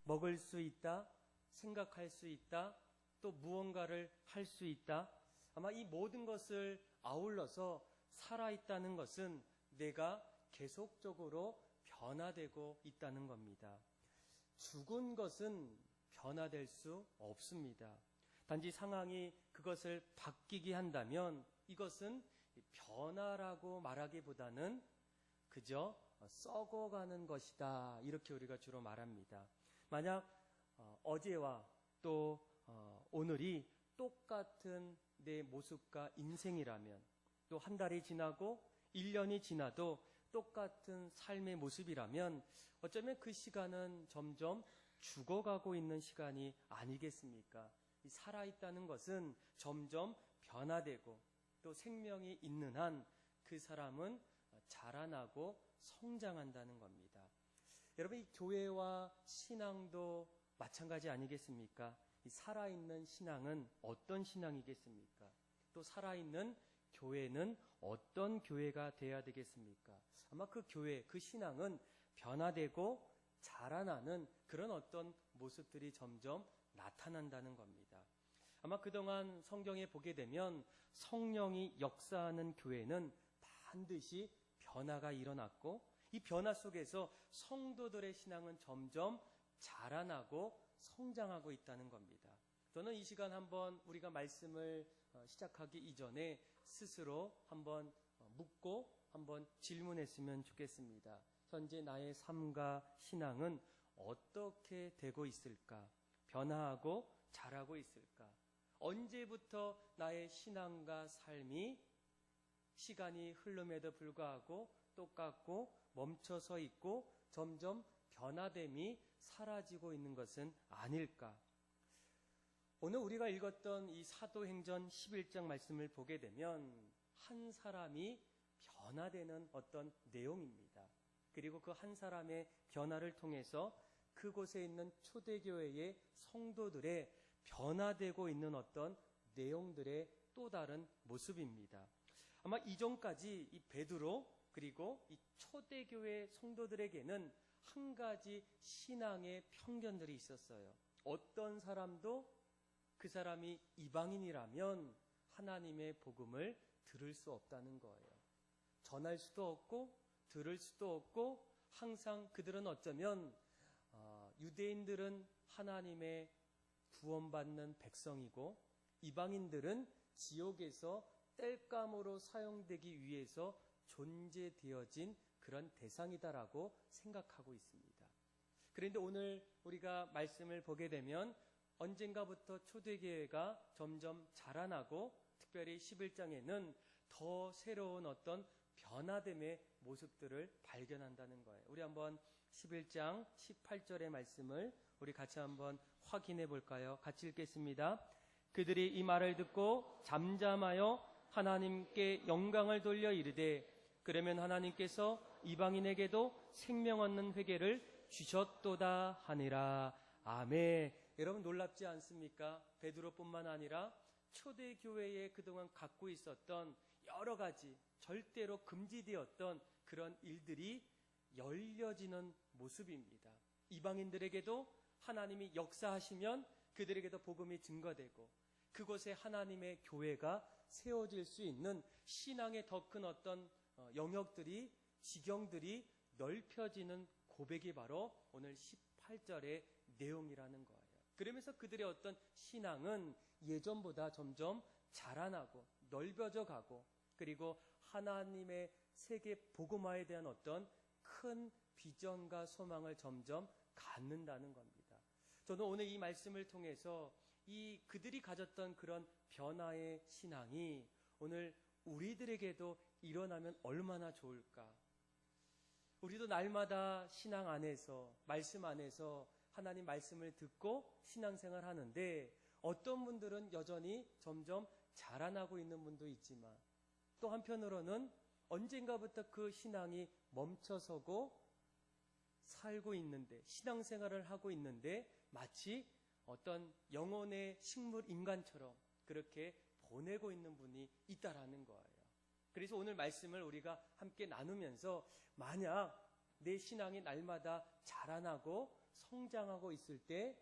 먹을 수 있다, 생각할 수 있다, 또 무언가를 할 수 있다. 아마 이 모든 것을 아울러서 살아있다는 것은 내가 계속적으로 변화되고 있다는 겁니다. 죽은 것은 변화될 수 없습니다. 단지 상황이 그것을 바뀌게 한다면 이것은 변화라고 말하기보다는 그저 썩어가는 것이다, 이렇게 우리가 주로 말합니다. 만약 어제와 또 오늘이 똑같은 내 모습과 인생이라면, 또 한 달이 지나고 1년이 지나도 똑같은 삶의 모습이라면 어쩌면 그 시간은 점점 죽어가고 있는 시간이 아니겠습니까? 살아있다는 것은 점점 변화되고 또 생명이 있는 한 그 사람은 자라나고 성장한다는 겁니다. 여러분, 이 교회와 신앙도 마찬가지 아니겠습니까? 이 살아있는 신앙은 어떤 신앙이겠습니까? 또 살아있는 교회는 어떤 교회가 되어야 되겠습니까? 아마 그 교회, 그 신앙은 변화되고 자라나는 그런 어떤 모습들이 점점 나타난다는 겁니다. 아마 그동안 성경에 보게 되면 성령이 역사하는 교회는 반드시 변화가 일어났고, 이 변화 속에서 성도들의 신앙은 점점 자라나고 성장하고 있다는 겁니다. 저는 이 시간 한번 우리가 말씀을 시작하기 이전에 스스로 한번 묻고 한번 질문했으면 좋겠습니다. 현재 나의 삶과 신앙은 어떻게 되고 있을까? 변화하고 자라고 있을까? 언제부터 나의 신앙과 삶이 시간이 흐름에도 불구하고 똑같고 멈춰서 있고 점점 변화됨이 사라지고 있는 것은 아닐까? 오늘 우리가 읽었던 이 사도행전 11장 말씀을 보게 되면 한 사람이 변화되는 어떤 내용입니다. 그리고 그 한 사람의 변화를 통해서 그곳에 있는 초대교회의 성도들의 변화되고 있는 어떤 내용들의 또 다른 모습입니다. 아마 이전까지 이 베드로 그리고 이 초대교회 성도들에게는 한 가지 신앙의 편견들이 있었어요. 어떤 사람도 그 사람이 이방인이라면 하나님의 복음을 들을 수 없다는 거예요. 전할 수도 없고 들을 수도 없고, 항상 그들은 어쩌면 유대인들은 하나님의 구원받는 백성이고 이방인들은 지옥에서 땔감으로 사용되기 위해서 존재되어진 그런 대상이다라고 생각하고 있습니다. 그런데 오늘 우리가 말씀을 보게 되면 언젠가부터 초대교회가 점점 자라나고, 특별히 11장에는 더 새로운 어떤 변화됨의 모습들을 발견한다는 거예요. 우리 한번 11장 18절의 말씀을 우리 같이 한번 확인해 볼까요? 같이 읽겠습니다. 그들이 이 말을 듣고 잠잠하여 하나님께 영광을 돌려 이르되, 그러면 하나님께서 이방인에게도 생명 얻는 회개를 주셨도다 하니라. 아멘. 여러분, 놀랍지 않습니까? 베드로뿐만 아니라 초대교회에 그동안 갖고 있었던 여러 가지 절대로 금지되었던 그런 일들이 열려지는 모습입니다. 이방인들에게도 하나님이 역사하시면 그들에게도 복음이 증거되고, 그곳에 하나님의 교회가 세워질 수 있는 신앙의 더 큰 어떤 영역들이, 지경들이 넓혀지는 고백이 바로 오늘 18절의 내용이라는 거예요. 그러면서 그들의 어떤 신앙은 예전보다 점점 자라나고 넓어져 가고, 그리고 하나님의 세계 복음화에 대한 어떤 큰 비전과 소망을 점점 갖는다는 겁니다. 저는 오늘 이 말씀을 통해서 이 그들이 가졌던 그런 변화의 신앙이 오늘 우리들에게도 일어나면 얼마나 좋을까? 우리도 날마다 신앙 안에서, 말씀 안에서 하나님 말씀을 듣고 신앙생활 하는데, 어떤 분들은 여전히 점점 자라나고 있는 분도 있지만, 또 한편으로는 언젠가부터 그 신앙이 멈춰서고 살고 있는데, 신앙생활을 하고 있는데 마치 어떤 영혼의 식물 인간처럼 그렇게 보내고 있는 분이 있다라는 거예요. 그래서 오늘 말씀을 우리가 함께 나누면서 만약 내 신앙이 날마다 자라나고 성장하고 있을 때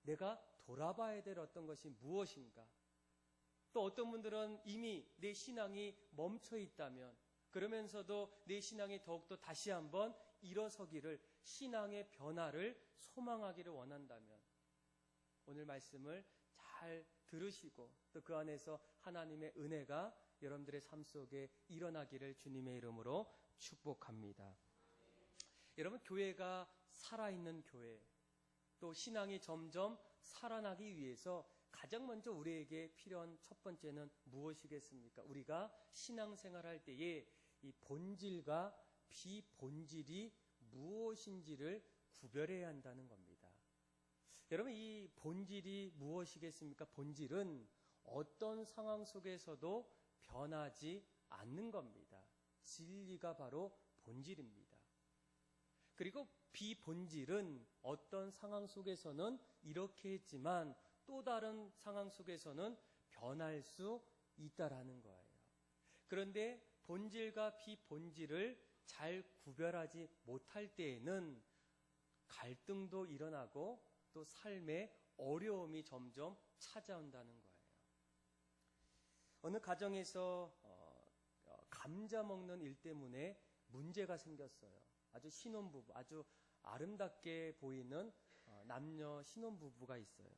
내가 돌아봐야 될 어떤 것이 무엇인가? 또 어떤 분들은 이미 내 신앙이 멈춰 있다면, 그러면서도 내 신앙이 더욱더 다시 한번 일어서기를, 신앙의 변화를 소망하기를 원한다면 오늘 말씀을 잘 들으시고 또 그 안에서 하나님의 은혜가 여러분들의 삶 속에 일어나기를 주님의 이름으로 축복합니다. 여러분, 교회가 살아있는 교회, 또 신앙이 점점 살아나기 위해서 가장 먼저 우리에게 필요한 첫 번째는 무엇이겠습니까? 우리가 신앙생활할 때에 이 본질과 비본질이 무엇인지를 구별해야 한다는 겁니다. 여러분, 이 본질이 무엇이겠습니까? 본질은 어떤 상황 속에서도 변하지 않는 겁니다. 진리가 바로 본질입니다. 그리고 비본질은 어떤 상황 속에서는 이렇게 했지만 또 다른 상황 속에서는 변할 수 있다라는 거예요. 그런데 본질과 비본질을 잘 구별하지 못할 때에는 갈등도 일어나고 또 삶의 어려움이 점점 찾아온다는 거예요. 어느 가정에서 감자 먹는 일 때문에 문제가 생겼어요. 아주 신혼부부, 아주 아름답게 보이는 남녀 신혼부부가 있어요.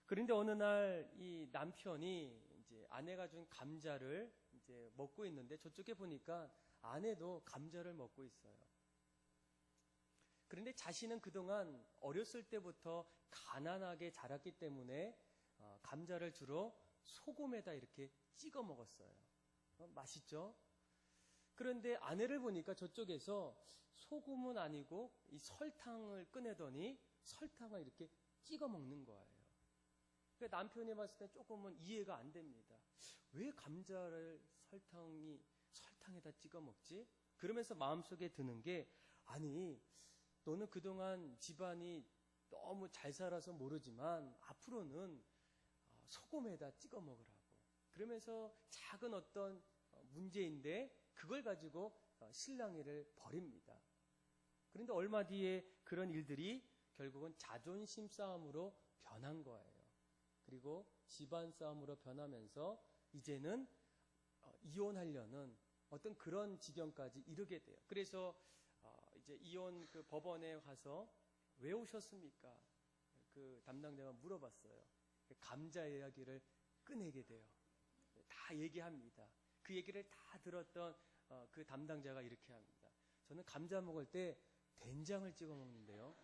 그런데 어느 날 이 남편이 이제 아내가 준 감자를 이제 먹고 있는데 저쪽에 보니까 아내도 감자를 먹고 있어요. 그런데 자신은 그동안 어렸을 때부터 가난하게 자랐기 때문에 감자를 주로 소금에다 이렇게 찍어 먹었어요. 맛있죠? 그런데 아내를 보니까 저쪽에서 소금은 아니고 이 설탕을 꺼내더니 설탕을 이렇게 찍어 먹는 거예요. 그러니까 남편이 봤을 때 조금은 이해가 안 됩니다. 왜 감자를 설탕에다 찍어 먹지? 그러면서 마음속에 드는 게, 아니, 너는 그동안 집안이 너무 잘 살아서 모르지만 앞으로는 소금에다 찍어 먹으라고. 그러면서 작은 어떤 문제인데 그걸 가지고 실랑이를 벌입니다. 그런데 얼마 뒤에 그런 일들이 결국은 자존심 싸움으로 변한 거예요. 그리고 집안 싸움으로 변하면서 이제는 이혼하려는 어떤 그런 지경까지 이르게 돼요. 그래서 이제 이혼 그 법원에 가서 왜 오셨습니까? 그 담당자가 물어봤어요. 감자 이야기를 꺼내게 돼요. 다 얘기합니다. 그 얘기를 다 들었던 그 담당자가 이렇게 합니다. 저는 감자 먹을 때 된장을 찍어 먹는데요.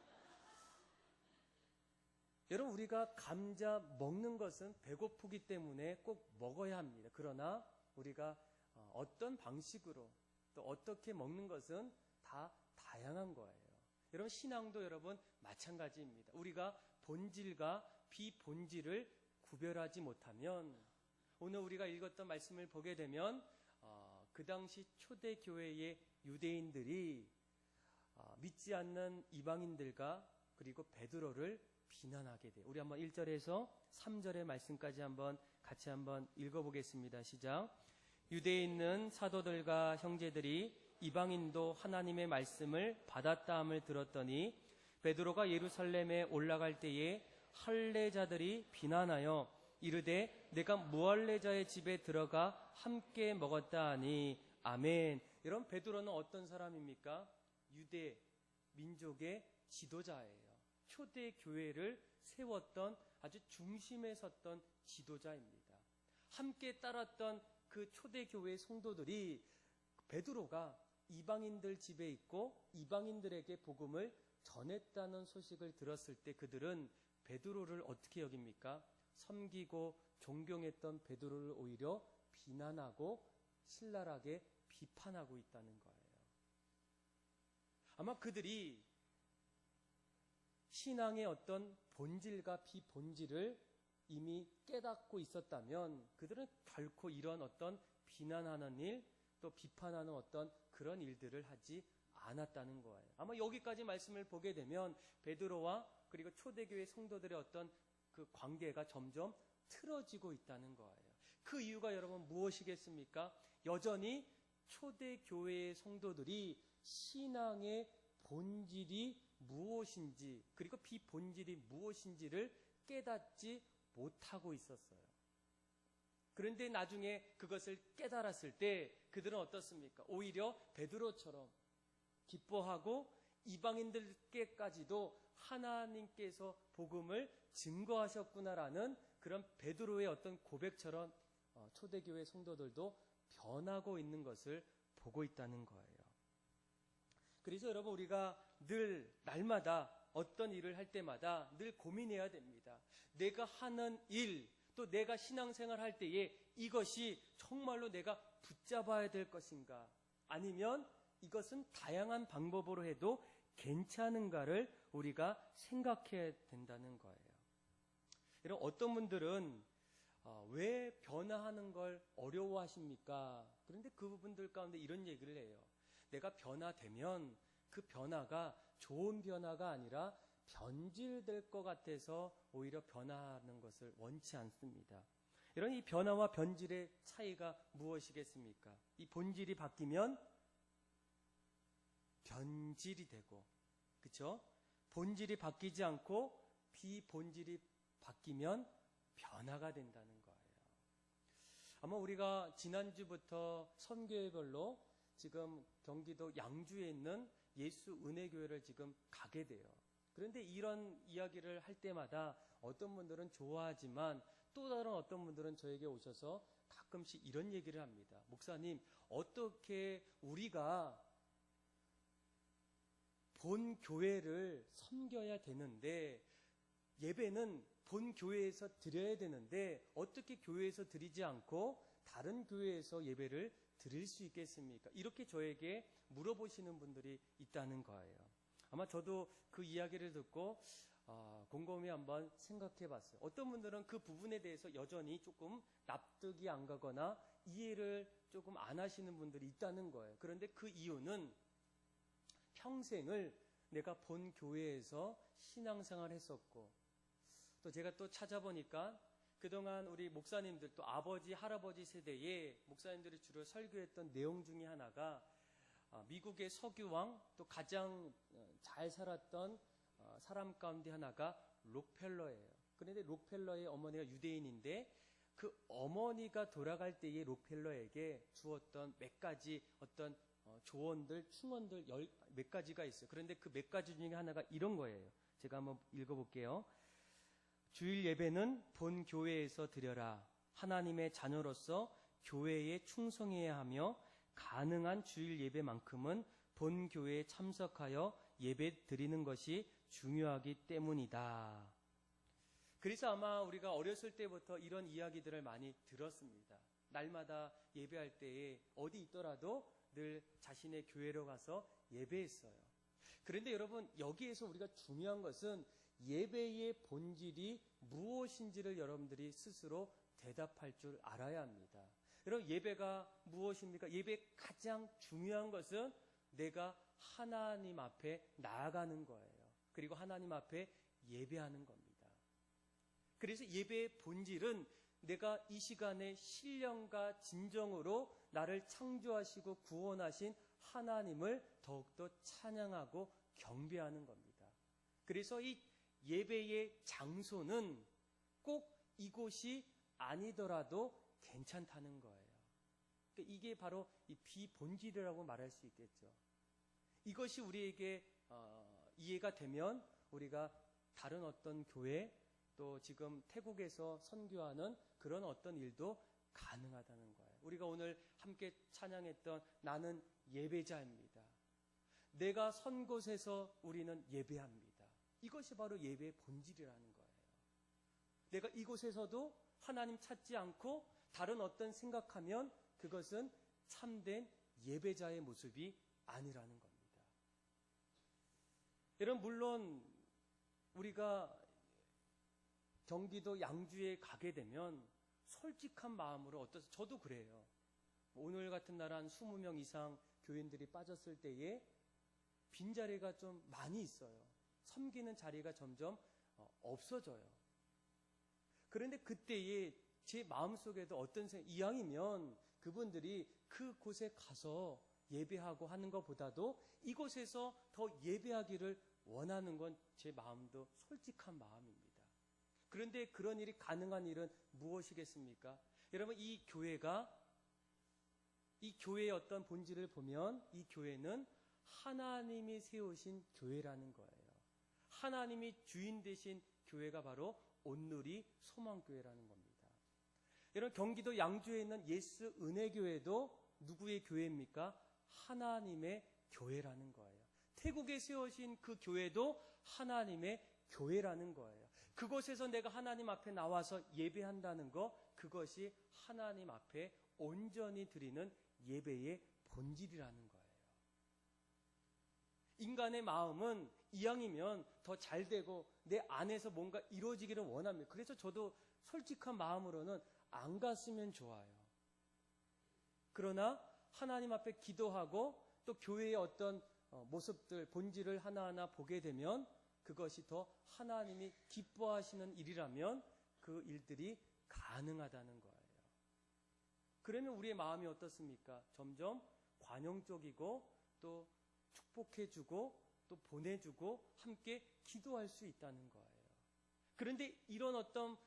여러분, 우리가 감자 먹는 것은 배고프기 때문에 꼭 먹어야 합니다. 그러나 우리가 어떤 방식으로 또 어떻게 먹는 것은 다 다양한 거예요. 여러분, 신앙도 여러분 마찬가지입니다. 우리가 본질과 비본질을 구별하지 못하면, 오늘 우리가 읽었던 말씀을 보게 되면 그 당시 초대교회의 유대인들이 믿지 않는 이방인들과 그리고 베드로를 비난하게 돼요. 우리 한번 1절에서 3절의 말씀까지 같이 한번 읽어보겠습니다. 시작. 유대에 있는 사도들과 형제들이 이방인도 하나님의 말씀을 받았다함을 들었더니 베드로가 예루살렘에 올라갈 때에 할례자들이 비난하여 이르되 내가 무할례자의 집에 들어가 함께 먹었다 하니 아멘. 여러분, 베드로는 어떤 사람입니까? 유대 민족의 지도자예요. 초대 교회를 세웠던 아주 중심에 섰던 지도자입니다. 함께 따랐던 그 초대 교회 성도들이 베드로가 이방인들 집에 있고 이방인들에게 복음을 전했다는 소식을 들었을 때 그들은 베드로를 어떻게 여깁니까? 섬기고 존경했던 베드로를 오히려 비난하고 신랄하게 비판하고 있다는 거예요. 아마 그들이 신앙의 어떤 본질과 비본질을 이미 깨닫고 있었다면 그들은 결코 이런 어떤 비난하는 일, 또 비판하는 어떤 그런 일들을 하지 않았다는 거예요. 아마 여기까지 말씀을 보게 되면 베드로와 그리고 초대교회 성도들의 어떤 그 관계가 점점 틀어지고 있다는 거예요. 그 이유가 여러분 무엇이겠습니까? 여전히 초대교회의 성도들이 신앙의 본질이 무엇인지 그리고 비본질이 무엇인지를 깨닫지 못하고 있었어요. 그런데 나중에 그것을 깨달았을 때 그들은 어떻습니까? 오히려 베드로처럼 기뻐하고 이방인들께까지도 하나님께서 복음을 증거하셨구나라는 그런 베드로의 어떤 고백처럼 초대교회 성도들도 변하고 있는 것을 보고 있다는 거예요. 그래서 여러분, 우리가 늘 날마다 어떤 일을 할 때마다 늘 고민해야 됩니다. 내가 하는 일, 또 내가 신앙생활 할 때에 이것이 정말로 내가 붙잡아야 될 것인가, 아니면 이것은 다양한 방법으로 해도 괜찮은가를 우리가 생각해야 된다는 거예요. 여러분, 어떤 분들은 왜 변화하는 걸 어려워하십니까? 그런데 그 부분들 가운데 이런 얘기를 해요. 내가 변화되면 그 변화가 좋은 변화가 아니라 변질될 것 같아서 오히려 변화하는 것을 원치 않습니다. 이런 이 변화와 변질의 차이가 무엇이겠습니까? 이 본질이 바뀌면 변질이 되고, 그렇죠? 본질이 바뀌지 않고 비본질이 바뀌면 변화가 된다는 거예요. 아마 우리가 지난주부터 선교회별로 지금 경기도 양주에 있는 예수 은혜교회를 지금 가게 돼요. 그런데 이런 이야기를 할 때마다 어떤 분들은 좋아하지만 또 다른 어떤 분들은 저에게 오셔서 가끔씩 이런 얘기를 합니다. 목사님, 어떻게 우리가 본 교회를 섬겨야 되는데, 예배는 본 교회에서 드려야 되는데 어떻게 교회에서 드리지 않고 다른 교회에서 예배를 드릴 수 있겠습니까? 이렇게 저에게 물어보시는 분들이 있다는 거예요. 아마 저도 그 이야기를 듣고 곰곰이 한번 생각해 봤어요. 어떤 분들은 그 부분에 대해서 여전히 조금 납득이 안 가거나 이해를 조금 안 하시는 분들이 있다는 거예요. 그런데 그 이유는 평생을 내가 본 교회에서 신앙생활 했었고, 또 제가 또 찾아보니까 그동안 우리 목사님들, 또 아버지, 할아버지 세대의 목사님들이 주로 설교했던 내용 중에 하나가 미국의 석유왕, 또 가장 잘 살았던 사람 가운데 하나가 록펠러예요. 그런데 록펠러의 어머니가 유대인인데 그 어머니가 돌아갈 때의 록펠러에게 주었던 몇 가지 어떤 조언들, 충언들 몇 가지가 있어요. 그런데 그 몇 가지 중에 하나가 이런 거예요. 제가 한번 읽어볼게요. 주일 예배는 본 교회에서 드려라. 하나님의 자녀로서 교회에 충성해야 하며 가능한 주일 예배만큼은 본 교회에 참석하여 예배 드리는 것이 중요하기 때문이다. 그래서 아마 우리가 어렸을 때부터 이런 이야기들을 많이 들었습니다. 날마다 예배할 때에 어디 있더라도 늘 자신의 교회로 가서 예배했어요. 그런데 여러분, 여기에서 우리가 중요한 것은 예배의 본질이 무엇인지를 여러분들이 스스로 대답할 줄 알아야 합니다. 여러분, 예배가 무엇입니까? 예배의 가장 중요한 것은 내가 하나님 앞에 나아가는 거예요. 그리고 하나님 앞에 예배하는 겁니다. 그래서 예배의 본질은 내가 이 시간에 신령과 진정으로 나를 창조하시고 구원하신 하나님을 더욱더 찬양하고 경배하는 겁니다. 그래서 이 예배의 장소는 꼭 이곳이 아니더라도 괜찮다는 거예요. 그러니까 이게 바로 이 비본질이라고 말할 수 있겠죠. 이것이 우리에게 이해가 되면 우리가 다른 어떤 교회, 또 지금 태국에서 선교하는 그런 어떤 일도 가능하다는 거예요. 우리가 오늘 함께 찬양했던 나는 예배자입니다. 내가 선 곳에서 우리는 예배합니다. 이것이 바로 예배의 본질이라는 거예요. 내가 이곳에서도 하나님 찾지 않고 다른 어떤 생각하면 그것은 참된 예배자의 모습이 아니라는 겁니다. 여러분, 물론 우리가 경기도 양주에 가게 되면 솔직한 마음으로 저도 그래요. 오늘 같은 날 한 20명 이상 교인들이 빠졌을 때에 빈자리가 좀 많이 있어요. 섬기는 자리가 점점 없어져요. 그런데 그때에 제 마음속에도 어떤 생각, 이왕이면 그분들이 그곳에 가서 예배하고 하는 것보다도 이곳에서 더 예배하기를 원하는 건 제 마음도 솔직한 마음입니다. 그런데 그런 일이 가능한 일은 무엇이겠습니까? 여러분, 이 교회의 어떤 본질을 보면 이 교회는 하나님이 세우신 교회라는 거예요. 하나님이 주인 되신 교회가 바로 온누리 소망교회라는 겁니다. 여러분, 경기도 양주에 있는 예수 은혜교회도 누구의 교회입니까? 하나님의 교회라는 거예요. 태국에 세우신 그 교회도 하나님의 교회라는 거예요. 그곳에서 내가 하나님 앞에 나와서 예배한다는 거, 그것이 하나님 앞에 온전히 드리는 예배의 본질이라는 거예요. 인간의 마음은 이왕이면 더 잘 되고 내 안에서 뭔가 이루어지기를 원합니다. 그래서 저도 솔직한 마음으로는 안 갔으면 좋아요. 그러나 하나님 앞에 기도하고 또 교회의 어떤 모습들, 본질을 하나하나 보게 되면 그것이 더 하나님이 기뻐하시는 일이라면 그 일들이 가능하다는 거예요. 그러면 우리의 마음이 어떻습니까? 점점 관용적이고 또 축복해주고 또 보내주고 함께 기도할 수 있다는 거예요. 그런데 이런 어떤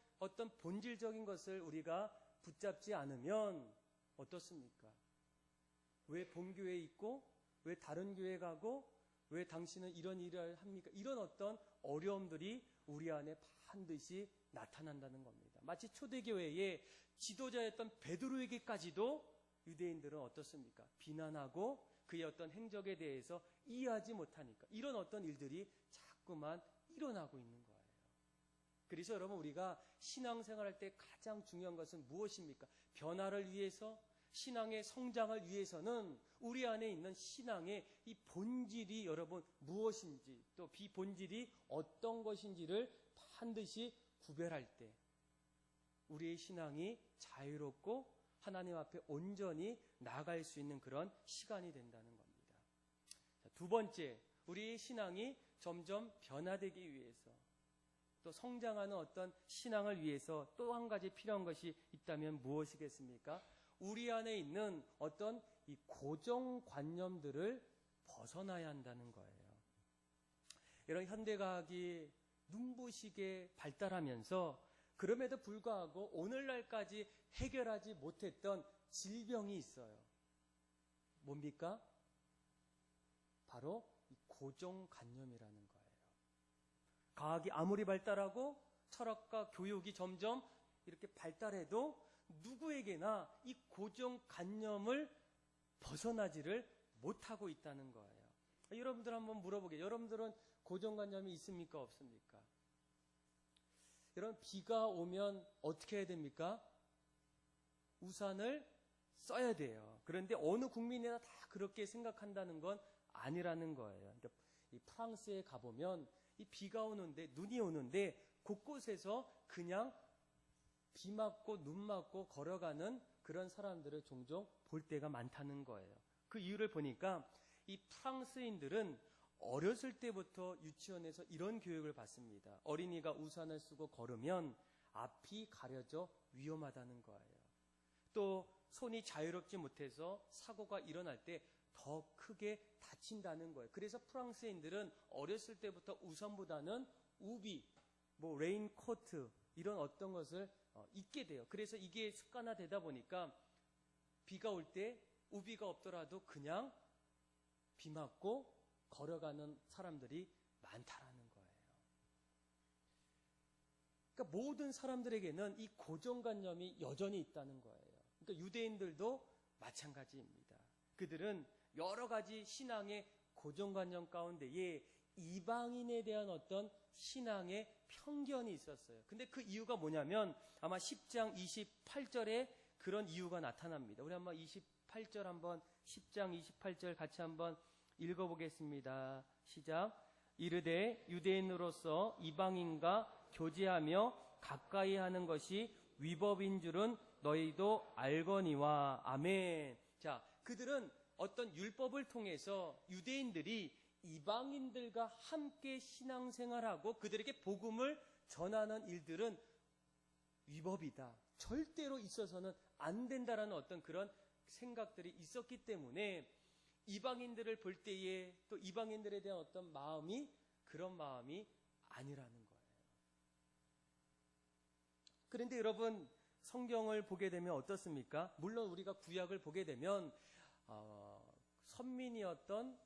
본질적인 것을 우리가 붙잡지 않으면 어떻습니까? 왜 본교회에 있고 왜 다른 교회 가고 왜 당신은 이런 일을 합니까? 이런 어떤 어려움들이 우리 안에 반드시 나타난다는 겁니다. 마치 초대교회의 지도자였던 베드로에게까지도 유대인들은 어떻습니까? 비난하고 그의 어떤 행적에 대해서 이해하지 못하니까 이런 어떤 일들이 자꾸만 일어나고 있는 거예요. 그래서 여러분, 우리가 신앙생활할 때 가장 중요한 것은 무엇입니까? 변화를 위해서, 신앙의 성장을 위해서는 우리 안에 있는 신앙의 이 본질이 여러분 무엇인지 또 비본질이 어떤 것인지를 반드시 구별할 때 우리의 신앙이 자유롭고 하나님 앞에 온전히 나아갈 수 있는 그런 시간이 된다는 겁니다. 두 번째, 우리의 신앙이 점점 변화되기 위해서 또 성장하는 어떤 신앙을 위해서 또 한 가지 필요한 것이 있다면 무엇이겠습니까? 우리 안에 있는 어떤 이 고정관념들을 벗어나야 한다는 거예요. 이런 현대과학이 눈부시게 발달하면서 그럼에도 불구하고 오늘날까지 해결하지 못했던 질병이 있어요. 뭡니까? 바로 이 고정관념이라는 거예요. 과학이 아무리 발달하고 철학과 교육이 점점 이렇게 발달해도 누구에게나 이 고정관념을 벗어나지를 못하고 있다는 거예요. 여러분들 한번 물어보게요. 여러분들은 고정관념이 있습니까? 없습니까? 여러분, 비가 오면 어떻게 해야 됩니까? 우산을 써야 돼요. 그런데 어느 국민이나 다 그렇게 생각한다는 건 아니라는 거예요. 그러니까 이 프랑스에 가보면 이 비가 오는데, 눈이 오는데 곳곳에서 그냥 비 맞고 눈 맞고 걸어가는 그런 사람들을 종종 볼 때가 많다는 거예요. 그 이유를 보니까 이 프랑스인들은 어렸을 때부터 유치원에서 이런 교육을 받습니다. 어린이가 우산을 쓰고 걸으면 앞이 가려져 위험하다는 거예요. 또 손이 자유롭지 못해서 사고가 일어날 때 더 크게 다친다는 거예요. 그래서 프랑스인들은 어렸을 때부터 우산보다는 우비, 레인코트 이런 어떤 것을 입게 돼요. 그래서 이게 습관화되다 보니까 비가 올 때 우비가 없더라도 그냥 비 맞고 걸어가는 사람들이 많다라는 거예요. 그러니까 모든 사람들에게는 이 고정관념이 여전히 있다는 거예요. 그러니까 유대인들도 마찬가지입니다. 그들은 여러 가지 신앙의 고정관념 가운데에 이방인에 대한 어떤 신앙의 편견이 있었어요. 근데 그 이유가 뭐냐면 아마 10장 28절에 그런 이유가 나타납니다. 우리 한번 28절 한번 10장 28절 같이 한번 읽어보겠습니다. 시작. 이르되 유대인으로서 이방인과 교제하며 가까이 하는 것이 위법인 줄은 너희도 알거니와. 아멘. 자, 그들은 어떤 율법을 통해서 유대인들이 이방인들과 함께 신앙생활하고 그들에게 복음을 전하는 일들은 위법이다. 절대로 있어서는 안 된다라는 어떤 그런 생각들이 있었기 때문에 이방인들을 볼 때에 또 이방인들에 대한 어떤 마음이 그런 마음이 아니라는 거예요. 그런데 여러분, 성경을 보게 되면 어떻습니까? 물론 우리가 구약을 보게 되면 선민이었던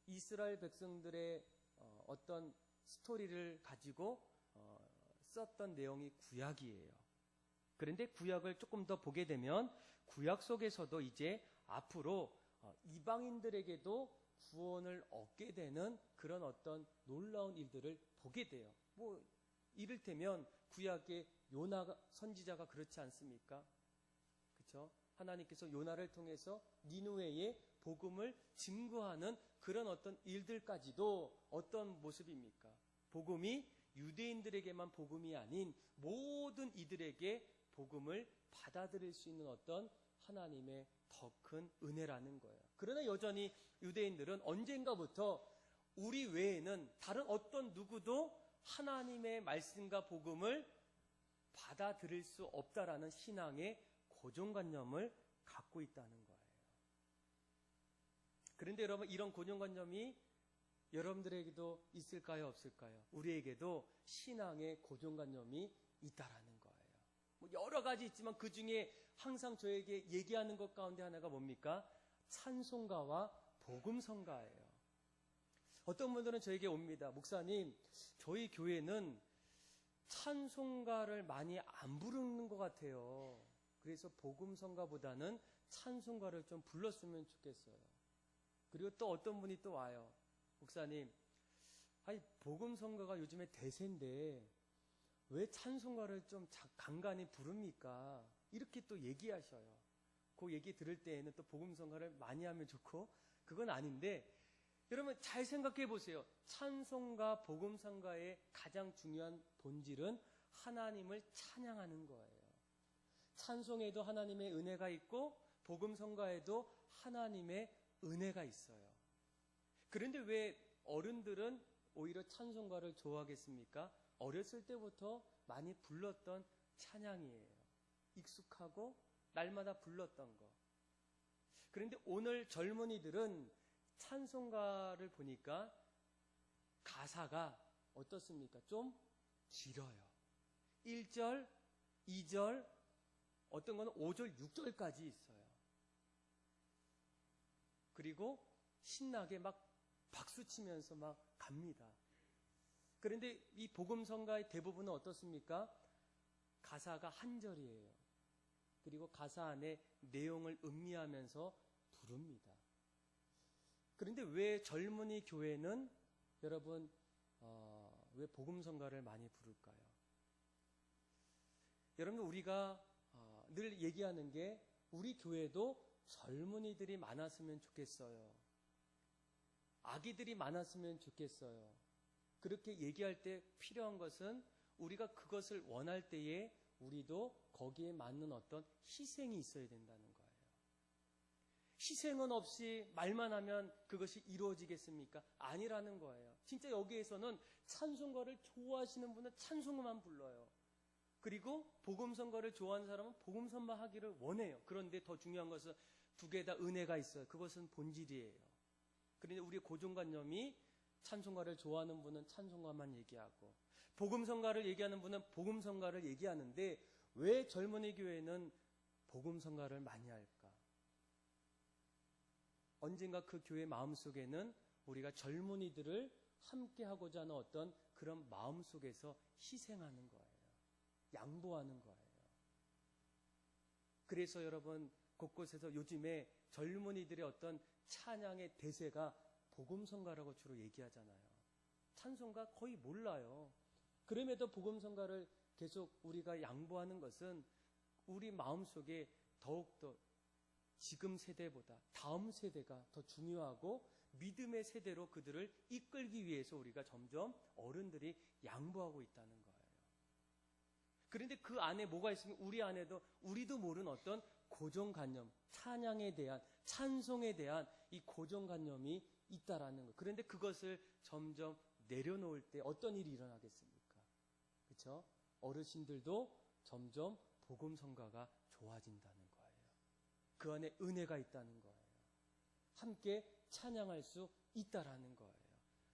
이스라엘 백성들의 어떤 스토리를 가지고 썼던 내용이 구약이에요. 그런데 구약을 조금 더 보게 되면 구약 속에서도 이제 앞으로 이방인들에게도 구원을 얻게 되는 그런 어떤 놀라운 일들을 보게 돼요. 뭐 이를테면 구약의 요나 선지자가 그렇지 않습니까? 그렇죠? 하나님께서 요나를 통해서 니느웨에 복음을 증거하는 그런 어떤 일들까지도 어떤 모습입니까? 복음이 유대인들에게만 복음이 아닌 모든 이들에게 복음을 받아들일 수 있는 어떤 하나님의 더 큰 은혜라는 거예요. 그러나 여전히 유대인들은 언젠가부터 우리 외에는 다른 어떤 누구도 하나님의 말씀과 복음을 받아들일 수 없다라는 신앙의 고정관념을 갖고 있다는 거예요. 그런데 여러분, 이런 고정관념이 여러분들에게도 있을까요, 없을까요? 우리에게도 신앙의 고정관념이 있다라는 거예요. 뭐 여러 가지 있지만 그 중에 항상 저에게 얘기하는 것 가운데 하나가 뭡니까? 찬송가와 복음성가예요. 어떤 분들은 저에게 옵니다. 목사님, 저희 교회는 찬송가를 많이 안 부르는 것 같아요. 그래서 복음성가보다는 찬송가를 좀 불렀으면 좋겠어요. 그리고 또 어떤 분이 또 와요. 목사님, 아니 복음성가가 요즘에 대세인데 왜 찬송가를 좀 간간히 부릅니까? 이렇게 또 얘기하셔요. 그 얘기 들을 때에는 또 복음성가를 많이 하면 좋고 그건 아닌데, 여러분 잘 생각해 보세요. 찬송가, 복음성가의 가장 중요한 본질은 하나님을 찬양하는 거예요. 찬송에도 하나님의 은혜가 있고 복음성가에도 하나님의 은혜가 있어요. 그런데 왜 어른들은 오히려 찬송가를 좋아하겠습니까? 어렸을 때부터 많이 불렀던 찬양이에요. 익숙하고 날마다 불렀던 거. 그런데 오늘 젊은이들은 찬송가를 보니까 가사가 어떻습니까? 좀 길어요. 1절, 2절, 어떤 거는 5절, 6절까지 있어요. 그리고 신나게 막 박수 치면서 막 갑니다. 그런데 이 복음성가의 대부분은 어떻습니까? 가사가 한 절이에요. 그리고 가사 안에 내용을 음미하면서 부릅니다. 그런데 왜 젊은이 교회는 여러분 왜 복음성가를 많이 부를까요? 여러분, 우리가 늘 얘기하는 게 우리 교회도 젊은이들이 많았으면 좋겠어요. 아기들이 많았으면 좋겠어요. 그렇게 얘기할 때 필요한 것은 우리가 그것을 원할 때에 우리도 거기에 맞는 어떤 희생이 있어야 된다는 거예요. 희생은 없이 말만 하면 그것이 이루어지겠습니까? 아니라는 거예요. 진짜 여기에서는 찬송가를 좋아하시는 분은 찬송가만 불러요. 그리고 복음성가를 좋아하는 사람은 복음성가 하기를 원해요. 그런데 더 중요한 것은 두 개 다 은혜가 있어요. 그것은 본질이에요. 그런데 우리의 고정관념이 찬송가를 좋아하는 분은 찬송가만 얘기하고 복음성가를 얘기하는 분은 복음성가를 얘기하는데 왜 젊은이 교회는 복음성가를 많이 할까? 언젠가 그 교회 마음속에는 우리가 젊은이들을 함께 하고자 하는 어떤 그런 마음 속에서 희생하는 거예요. 양보하는 거예요. 그래서 여러분 곳곳에서 요즘에 젊은이들의 어떤 찬양의 대세가 복음성가라고 주로 얘기하잖아요. 찬송가 거의 몰라요. 그럼에도 복음성가를 계속 우리가 양보하는 것은 우리 마음속에 더욱더 지금 세대보다 다음 세대가 더 중요하고 믿음의 세대로 그들을 이끌기 위해서 우리가 점점 어른들이 양보하고 있다는 거예요. 그런데 그 안에 뭐가 있으면 우리 안에도 우리도 모르는 어떤 고정관념, 찬양에 대한, 찬송에 대한 이 고정관념이 있다라는 거예요. 그런데 그것을 점점 내려놓을 때 어떤 일이 일어나겠습니까? 그렇죠? 어르신들도 점점 복음성가가 좋아진다는 거예요. 그 안에 은혜가 있다는 거예요. 함께 찬양할 수 있다라는 거예요.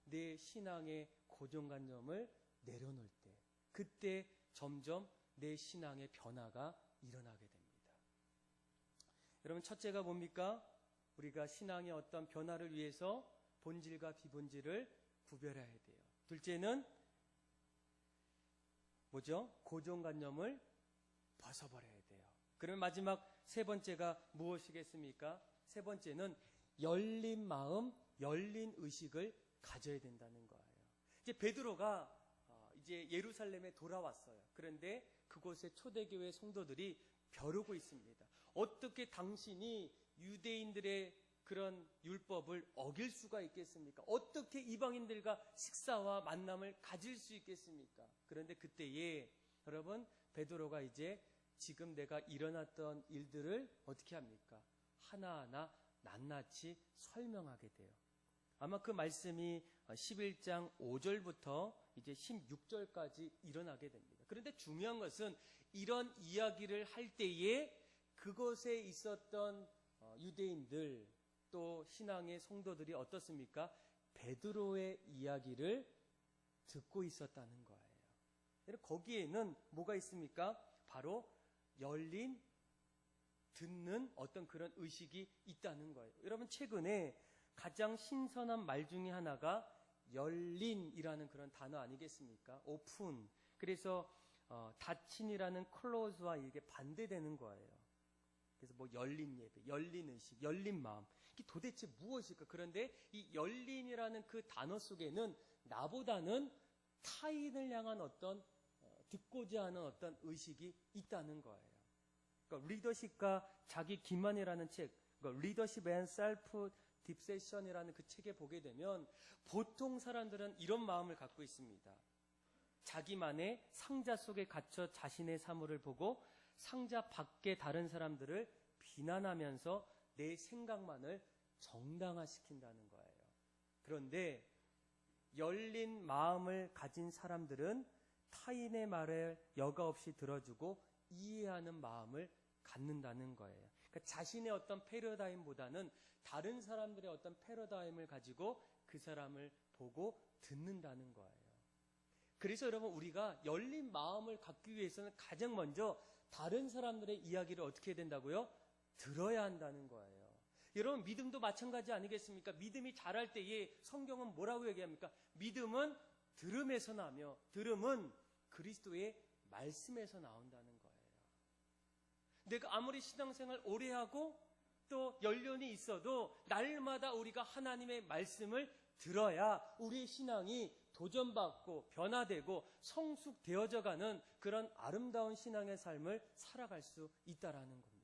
내 신앙의 고정관념을 내려놓을 때, 그때 점점 내 신앙의 변화가 일어나게 됩니다. 여러분, 첫째가 뭡니까? 우리가 신앙의 어떤 변화를 위해서 본질과 비본질을 구별해야 돼요. 둘째는 뭐죠? 고정관념을 벗어버려야 돼요. 그러면 마지막 세 번째가 무엇이겠습니까? 세 번째는 열린 마음, 열린 의식을 가져야 된다는 거예요. 이제 베드로가 이제 예루살렘에 돌아왔어요. 그런데 그곳에 초대교회 성도들이 벼르고 있습니다. 어떻게 당신이 유대인들의 그런 율법을 어길 수가 있겠습니까? 어떻게 이방인들과 식사와 만남을 가질 수 있겠습니까? 그런데 그때에 여러분, 베드로가 이제 지금 내가 일어났던 일들을 어떻게 합니까? 하나하나 낱낱이 설명하게 돼요. 아마 그 말씀이 11장 5절부터 이제 16절까지 일어나게 됩니다. 그런데 중요한 것은 이런 이야기를 할 때에 그곳에 있었던 유대인들 또 신앙의 성도들이 어떻습니까? 베드로의 이야기를 듣고 있었다는 거예요. 거기에는 뭐가 있습니까? 바로 열린 듣는 어떤 그런 의식이 있다는 거예요. 여러분, 최근에 가장 신선한 말 중에 하나가 열린이라는 그런 단어 아니겠습니까? 오픈. 그래서 닫힌이라는 클로즈와 이게 반대되는 거예요. 그래서 뭐 열린 예배, 열린 의식, 열린 마음. 이게 도대체 무엇일까? 그런데 이 열린이라는 그 단어 속에는 나보다는 타인을 향한 어떤 듣고자 하는 어떤 의식이 있다는 거예요. 그러니까 리더십과 자기 기만이라는 책, 그러니까 리더십 앤 셀프 딥세션이라는 그 책에 보게 되면 보통 사람들은 이런 마음을 갖고 있습니다. 자기만의 상자 속에 갇혀 자신의 사물을 보고 상자 밖에 다른 사람들을 비난하면서 내 생각만을 정당화시킨다는 거예요. 그런데 열린 마음을 가진 사람들은 타인의 말을 여과 없이 들어주고 이해하는 마음을 갖는다는 거예요. 그러니까 자신의 어떤 패러다임보다는 다른 사람들의 어떤 패러다임을 가지고 그 사람을 보고 듣는다는 거예요. 그래서 여러분, 우리가 열린 마음을 갖기 위해서는 가장 먼저 다른 사람들의 이야기를 어떻게 해야 된다고요? 들어야 한다는 거예요. 여러분, 믿음도 마찬가지 아니겠습니까? 믿음이 자랄 때에 성경은 뭐라고 얘기합니까? 믿음은 들음에서 나며 들음은 그리스도의 말씀에서 나온다는 거예요. 내가 아무리 신앙생활 오래 하고 또 연륜이 있어도 날마다 우리가 하나님의 말씀을 들어야 우리의 신앙이 도전받고 변화되고 성숙되어져 가는 그런 아름다운 신앙의 삶을 살아갈 수 있다라는 겁니다.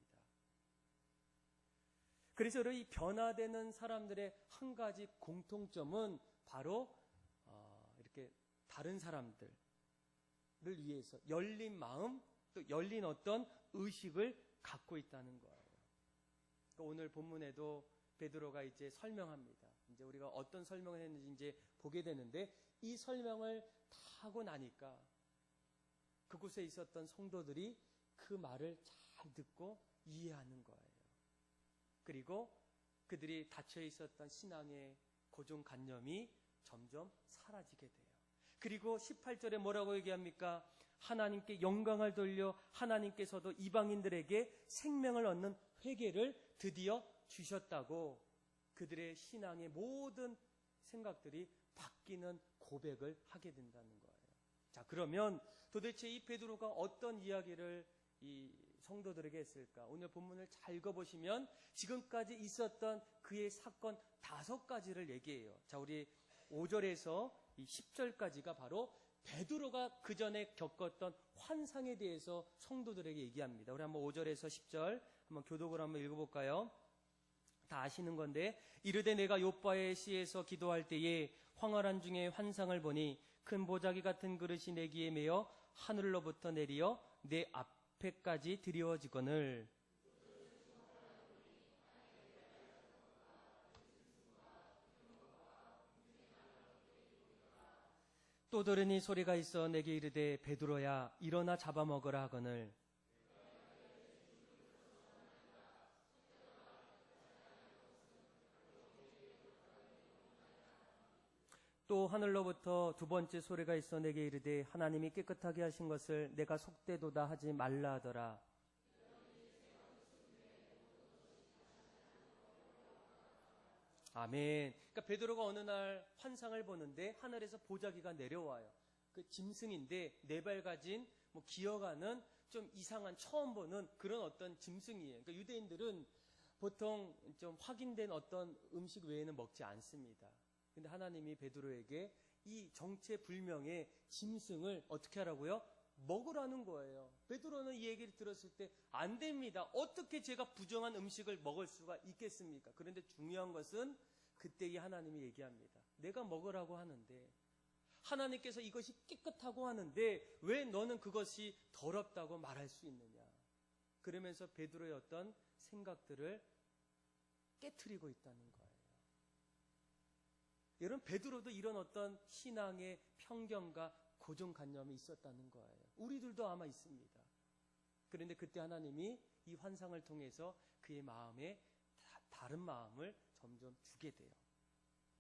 그래서 이 변화되는 사람들의 한 가지 공통점은 바로 이렇게 다른 사람들을 위해서 열린 마음, 또 열린 어떤 의식을 갖고 있다는 거예요. 그러니까 오늘 본문에도 베드로가 이제 설명합니다. 이제 우리가 어떤 설명을 했는지 이제 보게 되는데, 이 설명을 다 하고 나니까 그곳에 있었던 성도들이 그 말을 잘 듣고 이해하는 거예요. 그리고 그들이 닫혀 있었던 신앙의 고정관념이 점점 사라지게 돼요. 그리고 18절에 뭐라고 얘기합니까? 하나님께 영광을 돌려 하나님께서도 이방인들에게 생명을 얻는 회개를 드디어 주셨다고 그들의 신앙의 모든 생각들이 바뀌는 고백을 하게 된다는 거예요. 자, 그러면 도대체 이 베드로가 어떤 이야기를 이 성도들에게 했을까? 오늘 본문을 잘 읽어보시면 지금까지 있었던 그의 사건 5가지를 얘기해요. 자, 우리 5절에서 이 10절까지가 바로 베드로가 그 전에 겪었던 환상에 대해서 성도들에게 얘기합니다. 우리 한번 5절에서 10절 한번 교독을 한번 읽어볼까요? 다 아시는 건데, 이르되 내가 요바의 시에서 기도할 때에 황홀한 중에 환상을 보니 큰 보자기 같은 그릇이 내 귀에 매어 하늘로부터 내리어 내 앞에까지 드리워지거늘 또 들으니 소리가 있어 내게 이르되 베드로야 일어나 잡아먹으라 하거늘 또 하늘로부터 두 번째 소리가 있어 내게 이르되 하나님이 깨끗하게 하신 것을 내가 속되도다 하지 말라 하더라. 아멘. 그러니까 베드로가 어느 날 환상을 보는데 하늘에서 보자기가 내려와요. 그 짐승인데 네 발 가진 기어가는 좀 이상한 처음 보는 그런 어떤 짐승이에요. 그러니까 유대인들은 보통 좀 확인된 어떤 음식 외에는 먹지 않습니다. 근데 하나님이 베드로에게 이 정체불명의 짐승을 어떻게 하라고요? 먹으라는 거예요. 베드로는 이 얘기를 들었을 때 안 됩니다. 어떻게 제가 부정한 음식을 먹을 수가 있겠습니까? 그런데 중요한 것은 그때 이 하나님이 얘기합니다. 내가 먹으라고 하는데 하나님께서 이것이 깨끗하고 하는데 왜 너는 그것이 더럽다고 말할 수 있느냐? 그러면서 베드로의 어떤 생각들을 깨트리고 있다는 거예요. 여러분, 베드로도 이런 어떤 신앙의 편견과 고정관념이 있었다는 거예요. 우리들도 아마 있습니다. 그런데 그때 하나님이 이 환상을 통해서 그의 마음에 다른 마음을 점점 주게 돼요.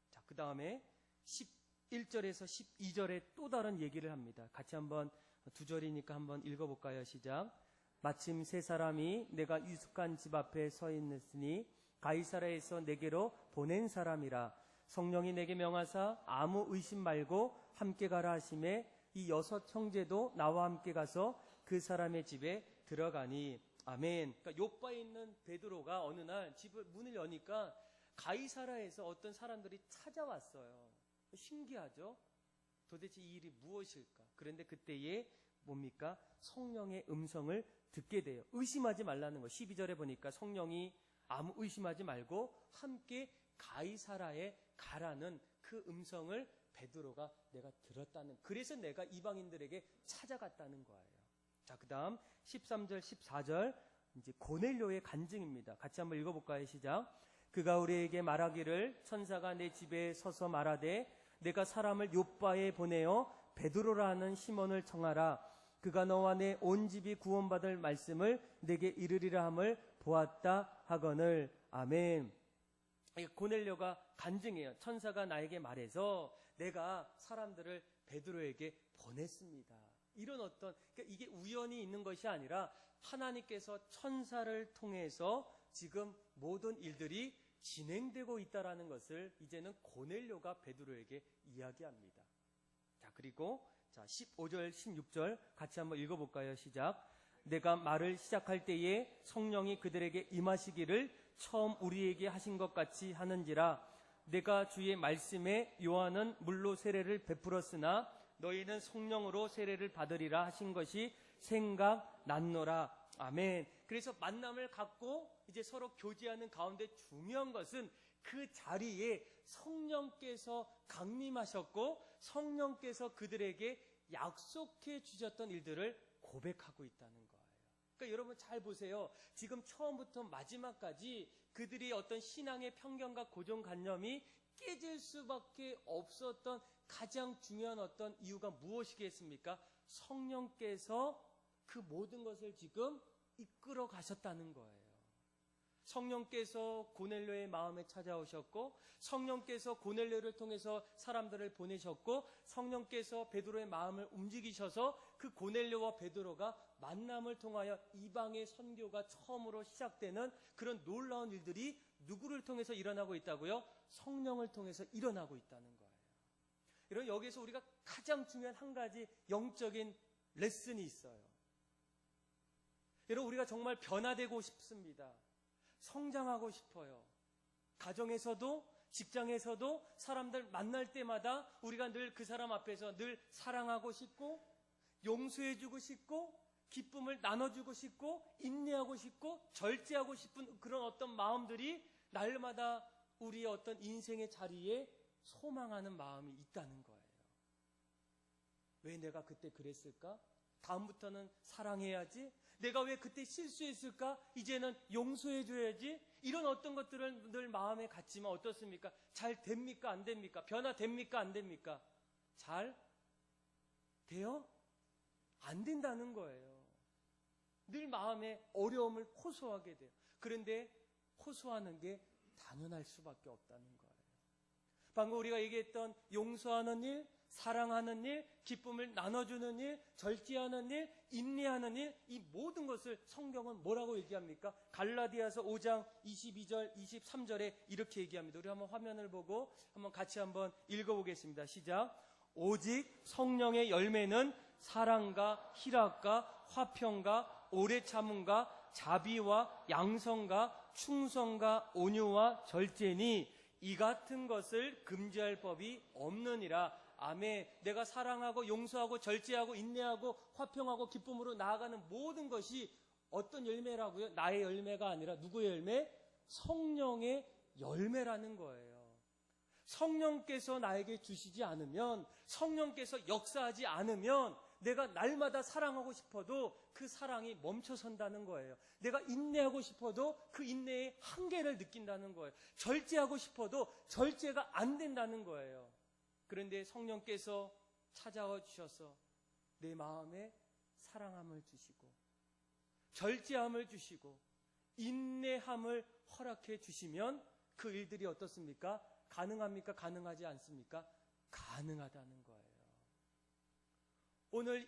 자, 그 다음에 11절에서 12절에 또 다른 얘기를 합니다. 같이 한번 두 절이니까 한번 읽어볼까요? 시작. 마침 세 사람이 내가 유숙한 집 앞에 서 있으니 가이사랴에서 내게로 보낸 사람이라. 성령이 내게 명하사 아무 의심 말고 함께 가라 하심에 이 여섯 형제도 나와 함께 가서 그 사람의 집에 들어가니. 아멘. 그러니까 요바에 있는 베드로가 어느 날 집을 문을 여니까 가이사랴에서 어떤 사람들이 찾아왔어요. 신기하죠? 도대체 이 일이 무엇일까? 그런데 그때에 뭡니까? 성령의 음성을 듣게 돼요. 의심하지 말라는 거. 12절에 보니까 성령이 아무 의심하지 말고 함께 가이사랴에 가라는 그 음성을 베드로가 내가 들었다는, 그래서 내가 이방인들에게 찾아갔다는 거예요. 자, 그 다음 13절 14절 이제 고넬료의 간증입니다. 같이 한번 읽어볼까요? 시작. 그가 우리에게 말하기를 천사가 내 집에 서서 말하되 내가 사람을 요바에 보내어 베드로라 하는 시몬을 청하라. 그가 너와 내 온 집이 구원받을 말씀을 내게 이르리라 함을 보았다 하거늘. 아멘. 고넬료가 간증해요. 천사가 나에게 말해서 내가 사람들을 베드로에게 보냈습니다. 이런 어떤, 그러니까 이게 우연히 있는 것이 아니라 하나님께서 천사를 통해서 지금 모든 일들이 진행되고 있다라는 것을 이제는 고넬료가 베드로에게 이야기합니다. 자, 그리고 자 15절 16절 같이 한번 읽어볼까요? 시작. 내가 말을 시작할 때에 성령이 그들에게 임하시기를 처음 우리에게 하신 것 같이 하는지라. 내가 주의 말씀에 요한은 물로 세례를 베풀었으나 너희는 성령으로 세례를 받으리라 하신 것이 생각났노라. 아멘. 그래서 만남을 갖고 이제 서로 교제하는 가운데 중요한 것은 그 자리에 성령께서 강림하셨고 성령께서 그들에게 약속해 주셨던 일들을 고백하고 있다는 거예요. 그러니까 여러분 잘 보세요. 지금 처음부터 마지막까지 그들이 어떤 신앙의 편견과 고정관념이 깨질 수밖에 없었던 가장 중요한 어떤 이유가 무엇이겠습니까? 성령께서 그 모든 것을 지금 이끌어 가셨다는 거예요. 성령께서 고넬료의 마음에 찾아오셨고 성령께서 고넬료를 통해서 사람들을 보내셨고 성령께서 베드로의 마음을 움직이셔서 그 고넬료와 베드로가 만남을 통하여 이방의 선교가 처음으로 시작되는 그런 놀라운 일들이 누구를 통해서 일어나고 있다고요? 성령을 통해서 일어나고 있다는 거예요. 여러분, 여기서 우리가 가장 중요한 한 가지 영적인 레슨이 있어요. 여러분, 우리가 정말 변화되고 싶습니다. 성장하고 싶어요. 가정에서도 직장에서도 사람들 만날 때마다 우리가 늘 그 사람 앞에서 늘 사랑하고 싶고 용서해주고 싶고 기쁨을 나눠주고 싶고 인내하고 싶고 절제하고 싶은 그런 어떤 마음들이 날마다 우리의 어떤 인생의 자리에 소망하는 마음이 있다는 거예요. 왜 내가 그때 그랬을까? 다음부터는 사랑해야지. 내가 왜 그때 실수했을까? 이제는 용서해줘야지. 이런 어떤 것들을 늘 마음에 갖지만 어떻습니까? 잘 됩니까? 안 됩니까? 변화됩니까? 안 됩니까? 잘 돼요? 안 된다는 거예요. 늘 마음에 어려움을 호소하게 돼요. 그런데 호소하는 게 당연할 수밖에 없다는 거예요. 방금 우리가 얘기했던 용서하는 일, 사랑하는 일, 기쁨을 나눠주는 일, 절제하는 일, 인내하는 일, 이 모든 것을 성경은 뭐라고 얘기합니까? 갈라디아서 5장 22절, 23절에 이렇게 얘기합니다. 우리 한번 화면을 보고 한번 같이 한번 읽어보겠습니다. 시작. 오직 성령의 열매는 사랑과 희락과 화평과 오래 참음과 자비와 양성과 충성과 온유와 절제니 이 같은 것을 금지할 법이 없느니라. 아멘. 내가 사랑하고 용서하고 절제하고 인내하고 화평하고 기쁨으로 나아가는 모든 것이 어떤 열매라고요? 나의 열매가 아니라 누구의 열매? 성령의 열매라는 거예요. 성령께서 나에게 주시지 않으면, 성령께서 역사하지 않으면 내가 날마다 사랑하고 싶어도 그 사랑이 멈춰선다는 거예요. 내가 인내하고 싶어도 그 인내의 한계를 느낀다는 거예요. 절제하고 싶어도 절제가 안 된다는 거예요. 그런데 성령께서 찾아와 주셔서 내 마음에 사랑함을 주시고 절제함을 주시고 인내함을 허락해 주시면 그 일들이 어떻습니까? 가능합니까? 가능하지 않습니까? 가능하다는 거예요. 오늘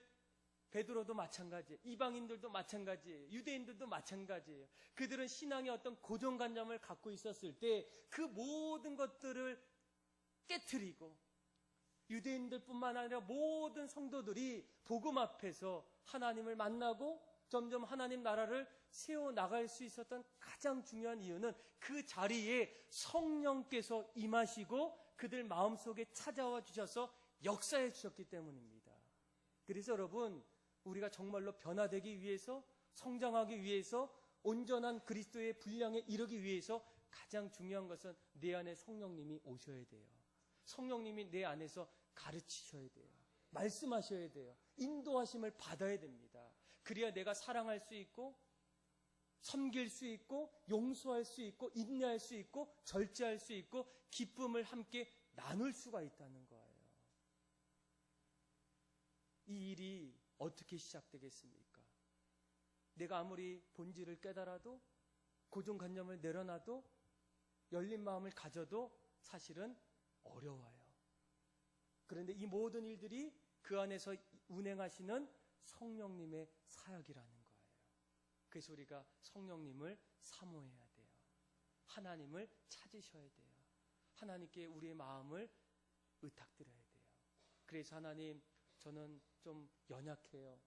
베드로도 마찬가지예요. 이방인들도 마찬가지예요. 유대인들도 마찬가지예요. 그들은 신앙의 어떤 고정관념을 갖고 있었을 때 그 모든 것들을 깨트리고 유대인들뿐만 아니라 모든 성도들이 복음 앞에서 하나님을 만나고 점점 하나님 나라를 세워나갈 수 있었던 가장 중요한 이유는 그 자리에 성령께서 임하시고 그들 마음속에 찾아와 주셔서 역사해 주셨기 때문입니다. 그래서 여러분, 우리가 정말로 변화되기 위해서, 성장하기 위해서, 온전한 그리스도의 분량에 이르기 위해서 가장 중요한 것은 내 안에 성령님이 오셔야 돼요. 성령님이 내 안에서 가르치셔야 돼요. 말씀하셔야 돼요. 인도하심을 받아야 됩니다. 그래야 내가 사랑할 수 있고 섬길 수 있고 용서할 수 있고 인내할 수 있고 절제할 수 있고 기쁨을 함께 나눌 수가 있다는 거예요. 이 일이 어떻게 시작되겠습니까? 내가 아무리 본질을 깨달아도 고정관념을 내려놔도 열린 마음을 가져도 사실은 어려워요. 그런데 이 모든 일들이 그 안에서 운행하시는 성령님의 사역이라는 거예요. 그래서 우리가 성령님을 사모해야 돼요. 하나님을 찾으셔야 돼요. 하나님께 우리의 마음을 의탁드려야 돼요. 그래서 하나님, 저는 좀 연약해요.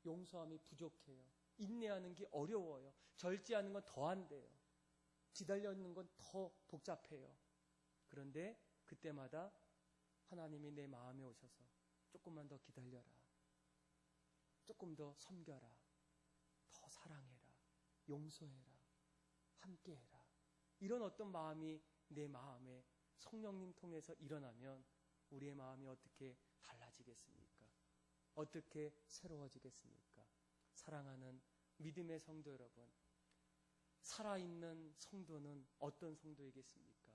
용서함이 부족해요. 인내하는 게 어려워요. 절제하는 건 더 안 돼요. 기다리는 건 더 복잡해요. 그런데 그때마다 하나님이 내 마음에 오셔서 조금만 더 기다려라. 조금 더 섬겨라. 더 사랑해라. 용서해라. 함께해라. 이런 어떤 마음이 내 마음에 성령님 통해서 일어나면 우리의 마음이 어떻게 달라지겠습니까? 어떻게 새로워지겠습니까? 사랑하는 믿음의 성도 여러분, 살아있는 성도는 어떤 성도이겠습니까?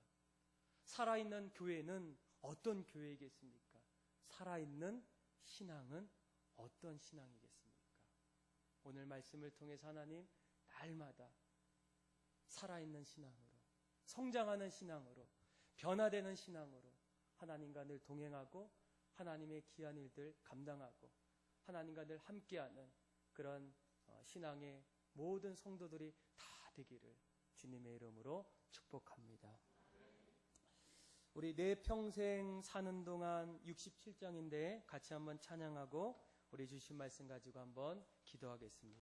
살아있는 교회는 어떤 교회이겠습니까? 살아있는 신앙은 어떤 신앙이겠습니까? 오늘 말씀을 통해서 하나님, 날마다 살아있는 신앙으로, 성장하는 신앙으로, 변화되는 신앙으로 하나님과 늘 동행하고 하나님의 귀한 일들 감당하고 하나님과 늘 함께하는 그런 신앙의 모든 성도들이 다 되기를 주님의 이름으로 축복합니다. 우리 내 평생 사는 동안 67장인데 같이 한번 찬양하고 우리 주신 말씀 가지고 한번 기도하겠습니다.